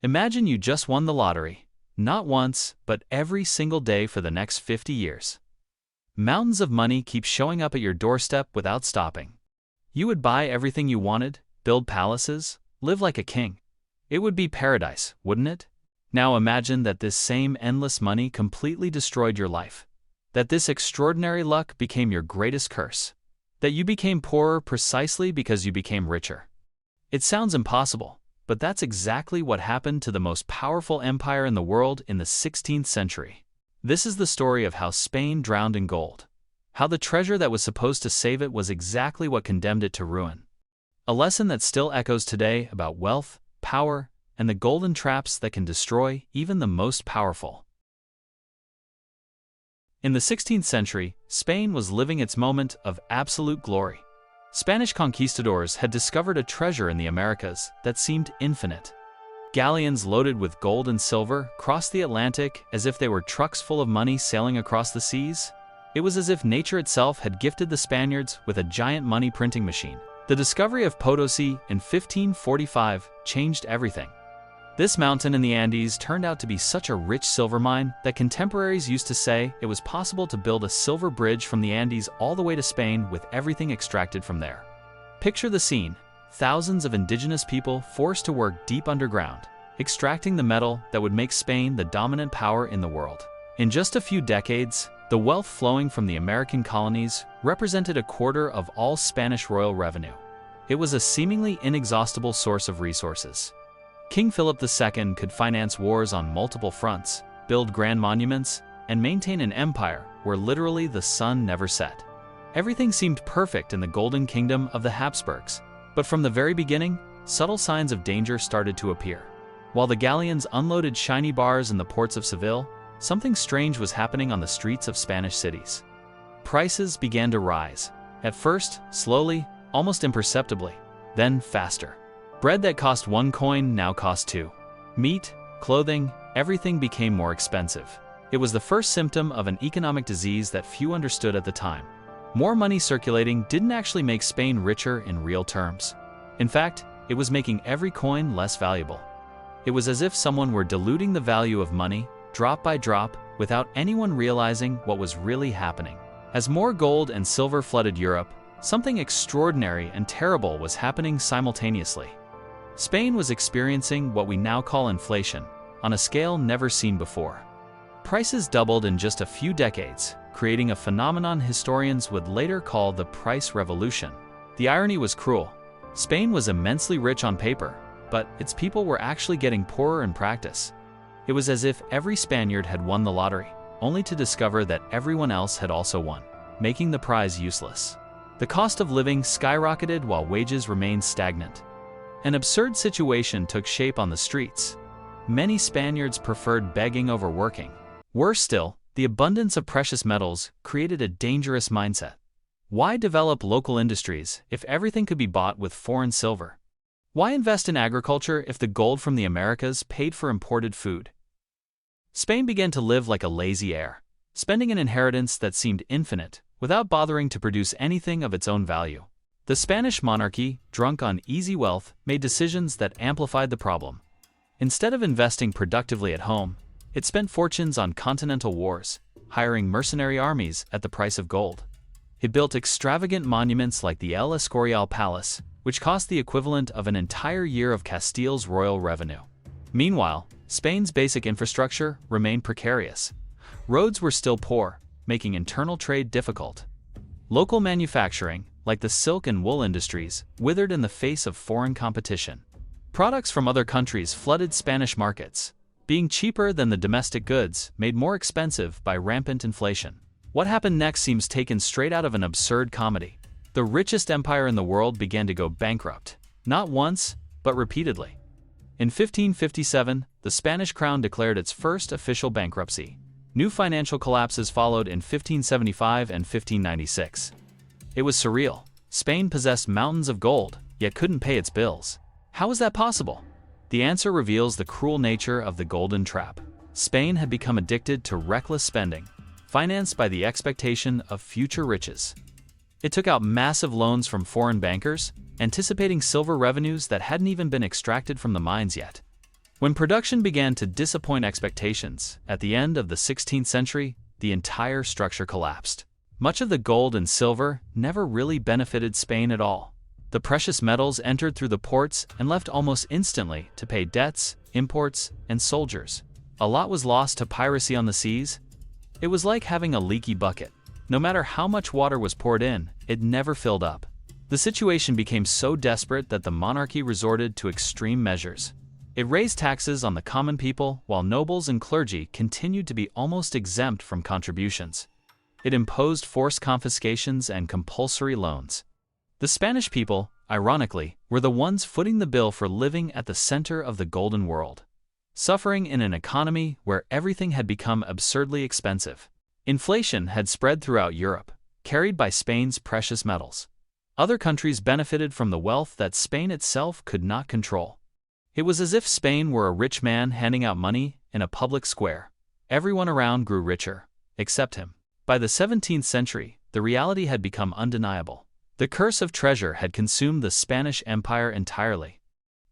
Imagine you just won the lottery, not once, but every single day for the next 50 years. Mountains of money keep showing up at your doorstep without stopping. You would buy everything you wanted, build palaces, live like a king. It would be paradise, wouldn't it? Now imagine that this same endless money completely destroyed your life. That this extraordinary luck became your greatest curse. That you became poorer precisely because you became richer. It sounds impossible, but that's exactly what happened to the most powerful empire in the world in the 16th century. This is the story of how Spain drowned in gold. How the treasure that was supposed to save it was exactly what condemned it to ruin. A lesson that still echoes today about wealth, power, and the golden traps that can destroy even the most powerful. In the 16th century, Spain was living its moment of absolute glory. Spanish conquistadors had discovered a treasure in the Americas that seemed infinite. Galleons loaded with gold and silver crossed the Atlantic as if they were trucks full of money sailing across the seas. It was as if nature itself had gifted the Spaniards with a giant money printing machine. The discovery of Potosi in 1545 changed everything. This mountain in the Andes turned out to be such a rich silver mine that contemporaries used to say it was possible to build a silver bridge from the Andes all the way to Spain with everything extracted from there. Picture the scene: thousands of indigenous people forced to work deep underground, extracting the metal that would make Spain the dominant power in the world. In just a few decades, the wealth flowing from the American colonies represented a quarter of all Spanish royal revenue. It was a seemingly inexhaustible source of resources. King Philip II could finance wars on multiple fronts, build grand monuments, and maintain an empire where literally the sun never set. Everything seemed perfect in the Golden Kingdom of the Habsburgs, but from the very beginning, subtle signs of danger started to appear. While the galleons unloaded shiny bars in the ports of Seville, something strange was happening on the streets of Spanish cities. Prices began to rise. At first, slowly, almost imperceptibly, then faster. Bread that cost 1 coin now cost 2. Meat, clothing, everything became more expensive. It was the first symptom of an economic disease that few understood at the time. More money circulating didn't actually make Spain richer in real terms. In fact, it was making every coin less valuable. It was as if someone were diluting the value of money, drop by drop, without anyone realizing what was really happening. As more gold and silver flooded Europe, something extraordinary and terrible was happening simultaneously. Spain was experiencing what we now call inflation, on a scale never seen before. Prices doubled in just a few decades, creating a phenomenon historians would later call the price revolution. The irony was cruel. Spain was immensely rich on paper, but its people were actually getting poorer in practice. It was as if every Spaniard had won the lottery, only to discover that everyone else had also won, making the prize useless. The cost of living skyrocketed while wages remained stagnant. An absurd situation took shape on the streets. Many Spaniards preferred begging over working. Worse still, the abundance of precious metals created a dangerous mindset. Why develop local industries if everything could be bought with foreign silver? Why invest in agriculture if the gold from the Americas paid for imported food? Spain began to live like a lazy heir, spending an inheritance that seemed infinite, without bothering to produce anything of its own value. The Spanish monarchy, drunk on easy wealth, made decisions that amplified the problem. Instead of investing productively at home, it spent fortunes on continental wars, hiring mercenary armies at the price of gold. It built extravagant monuments like the El Escorial Palace, which cost the equivalent of an entire year of Castile's royal revenue. Meanwhile, Spain's basic infrastructure remained precarious. Roads were still poor, making internal trade difficult. Local manufacturing, like the silk and wool industries, withered in the face of foreign competition. Products from other countries flooded Spanish markets, being cheaper than the domestic goods made more expensive by rampant inflation. What happened next seems taken straight out of an absurd comedy. The richest empire in the world began to go bankrupt, not once, but repeatedly. In 1557, the Spanish crown declared its first official bankruptcy. New financial collapses followed in 1575 and 1596. It was surreal. Spain possessed mountains of gold, yet couldn't pay its bills. How was that possible? The answer reveals the cruel nature of the golden trap. Spain had become addicted to reckless spending, financed by the expectation of future riches. It took out massive loans from foreign bankers, anticipating silver revenues that hadn't even been extracted from the mines yet. When production began to disappoint expectations, at the end of the 16th century, the entire structure collapsed. Much of the gold and silver never really benefited Spain at all. The precious metals entered through the ports and left almost instantly to pay debts, imports, and soldiers. A lot was lost to piracy on the seas. It was like having a leaky bucket. No matter how much water was poured in, it never filled up. The situation became so desperate that the monarchy resorted to extreme measures. It raised taxes on the common people, while nobles and clergy continued to be almost exempt from contributions. It imposed forced confiscations and compulsory loans. The Spanish people, ironically, were the ones footing the bill for living at the center of the Golden World, suffering in an economy where everything had become absurdly expensive. Inflation had spread throughout Europe, carried by Spain's precious metals. Other countries benefited from the wealth that Spain itself could not control. It was as if Spain were a rich man handing out money in a public square. Everyone around grew richer, except him. By the 17th century, the reality had become undeniable. The curse of treasure had consumed the Spanish Empire entirely.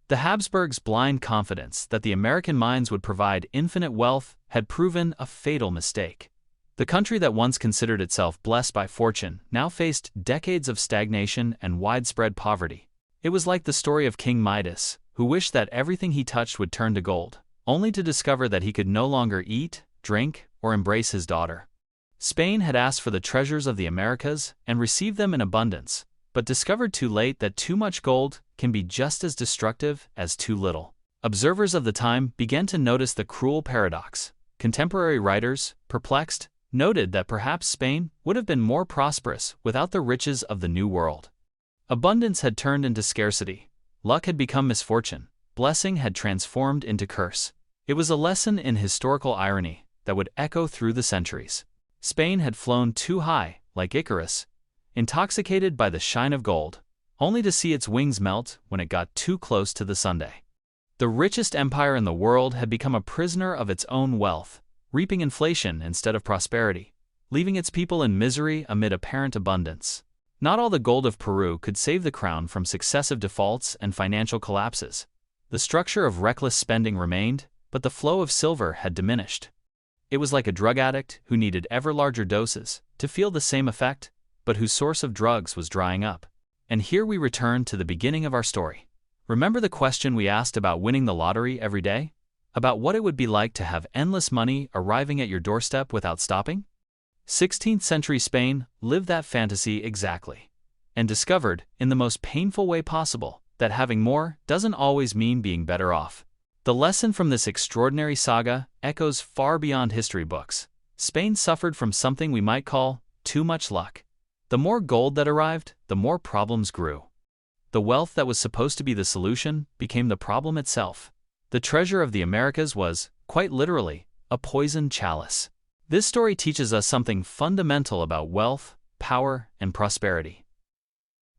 The Habsburgs' blind confidence that the American mines would provide infinite wealth had proven a fatal mistake. The country that once considered itself blessed by fortune now faced decades of stagnation and widespread poverty. It was like the story of King Midas, who wished that everything he touched would turn to gold, only to discover that he could no longer eat, drink, or embrace his daughter. Spain had asked for the treasures of the Americas and received them in abundance, but discovered too late that too much gold can be just as destructive as too little. Observers of the time began to notice the cruel paradox. Contemporary writers, perplexed, noted that perhaps Spain would have been more prosperous without the riches of the New World. Abundance had turned into scarcity. Luck had become misfortune. Blessing had transformed into curse. It was a lesson in historical irony that would echo through the centuries. Spain had flown too high, like Icarus, intoxicated by the shine of gold, only to see its wings melt when it got too close to the sunday. The richest empire in the world had become a prisoner of its own wealth, reaping inflation instead of prosperity, leaving its people in misery amid apparent abundance. Not all the gold of Peru could save the crown from successive defaults and financial collapses. The structure of reckless spending remained, but the flow of silver had diminished. It was like a drug addict who needed ever larger doses to feel the same effect, but whose source of drugs was drying up. And here we return to the beginning of our story. Remember the question we asked about winning the lottery every day? About what it would be like to have endless money arriving at your doorstep without stopping? 16th century Spain lived that fantasy exactly, and discovered, in the most painful way possible, that having more doesn't always mean being better off. The lesson from this extraordinary saga echoes far beyond history books. Spain suffered from something we might call too much luck. The more gold that arrived, the more problems grew. The wealth that was supposed to be the solution became the problem itself. The treasure of the Americas was, quite literally, a poisoned chalice. This story teaches us something fundamental about wealth, power, and prosperity.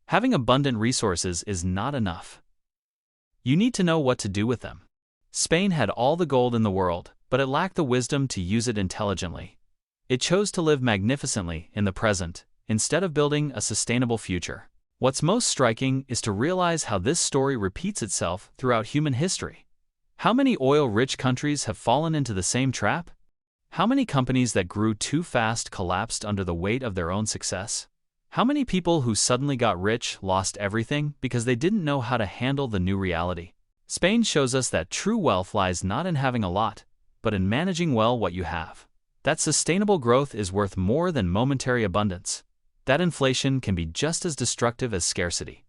Having abundant resources is not enough. You need to know what to do with them. Spain had all the gold in the world, but it lacked the wisdom to use it intelligently. It chose to live magnificently in the present, instead of building a sustainable future. What's most striking is to realize how this story repeats itself throughout human history. How many oil-rich countries have fallen into the same trap? How many companies that grew too fast collapsed under the weight of their own success? How many people who suddenly got rich lost everything because they didn't know how to handle the new reality? Spain shows us that true wealth lies not in having a lot, but in managing well what you have. That sustainable growth is worth more than momentary abundance. That inflation can be just as destructive as scarcity.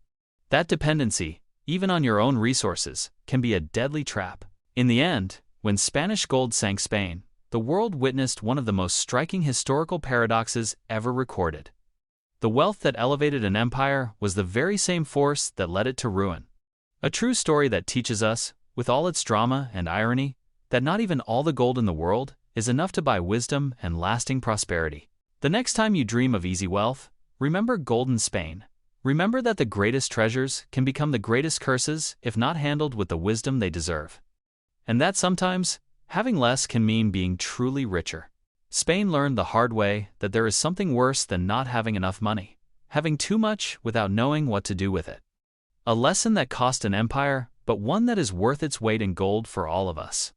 That dependency, even on your own resources, can be a deadly trap. In the end, when Spanish gold sank Spain, the world witnessed one of the most striking historical paradoxes ever recorded. The wealth that elevated an empire was the very same force that led it to ruin. A true story that teaches us, with all its drama and irony, that not even all the gold in the world is enough to buy wisdom and lasting prosperity. The next time you dream of easy wealth, remember golden Spain. Remember that the greatest treasures can become the greatest curses if not handled with the wisdom they deserve. And that sometimes, having less can mean being truly richer. Spain learned the hard way that there is something worse than not having enough money, having too much without knowing what to do with it. A lesson that cost an empire but one that is worth its weight in gold for all of us.